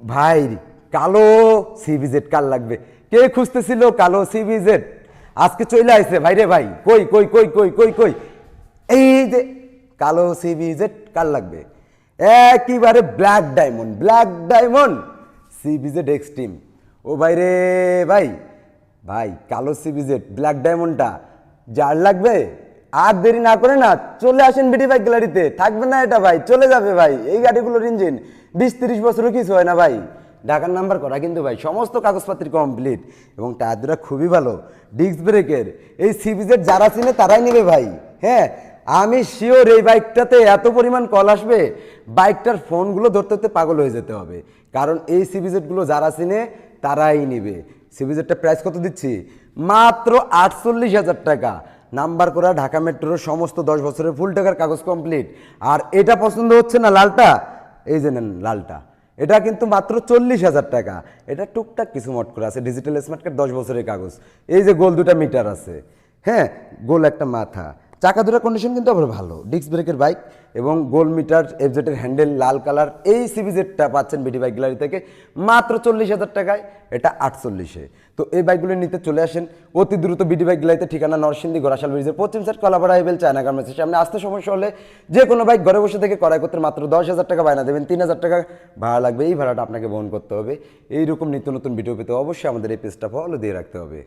ভাই কালো সিবিজেড কার লাগবে? কে খুঁজতেছিল কালো সিবিজেড? আজকে চলে আসছে ভাই রে ভাই। কই কই কই কই কই কই এই যে কালো সিবিজেড কার লাগবে? একেবারে black diamond, black diamond CBZ extreme. ও ভাই রে ভাই, ভাই কালো সিবিজেড ব্ল্যাক ডায়মন্ডটা যার লাগবে আর দেরি না করে না চলে আসেন বিডি বাইক গ্যালারিতে। থাকবে না এটা ভাই, চলে যাবে ভাই। এই গাড়িগুলোর ইঞ্জিন 20-30 বছরও কিছু হয় না ভাই। ঢাকার নাম্বার করা কিন্তু ভাই, সমস্ত কাগজপত্র কমপ্লিট এবং টায়ার দুটা খুবই ভালো, ডিস্ক ব্রেকের। এই সিবিজেড যারা চিনে তারাই নেবে ভাই। হ্যাঁ, আমি শিওর এই বাইকটাতে এত পরিমাণ কল আসবে, বাইকটার ফোনগুলো ধরতে ধরতে পাগল হয়ে যেতে হবে। কারণ এই সিবিজেডগুলো যারা চিনে তারাই নেবে। সিবিজেডটা প্রাইস কত দিচ্ছি? মাত্র 48,000 টাকা। নাম্বার করা, ঢাকা মেট্রোর সমস্ত 10 বছরের ফুল টাকার কাগজ কমপ্লিট। আর এটা পছন্দ হচ্ছে না লালটা, এই যে নেন লালটা। এটা কিন্তু মাত্র 40,000 টাকা। এটা টুকটাক কিছু মট করে আছে, ডিজিটাল স্মার্ট কার্ড, 10 বছরের কাগজ। এই যে গোল দুটা মিটার আছে, হ্যাঁ গোল একটা মাথা, চাকা দুটার কন্ডিশন কিন্তু আবার ভালো, ডিস্ক ব্রেকের বাইক এবং গোল মিটার, এফজেটের হ্যান্ডেল লাল কালার। এই সিবিজেডটা পাচ্ছেন বিডি বাইক গ্যালারি থেকে মাত্র 40,000 টাকায়, এটা 48-এ। তো এই বাইকগুলো নিতে চলে আসেন অতি দ্রুত বিডি বাইক গ্যালারিতে। ঠিকানা নরসিংদী গোরাশাল ব্রিজের পশ্চিম সাইড কলাপাড়া হাইবেল চায়না গার্মেন্টসের সামনে। আসতে সমস্যা হলে যে কোনো বাইক ঘরে বসে থেকে ক্রয় করতে মাত্র 10,000 টাকা বায়না দেবেন, 3,000 টাকা ভাড়া লাগবে। এই ভাড়াটা আপনাকে বহন করতে হবে। এইরকম নিত্য নতুন ভিডিও পেতে অবশ্যই আমাদের এই পেজটা ফলো দিয়ে রাখতে হবে।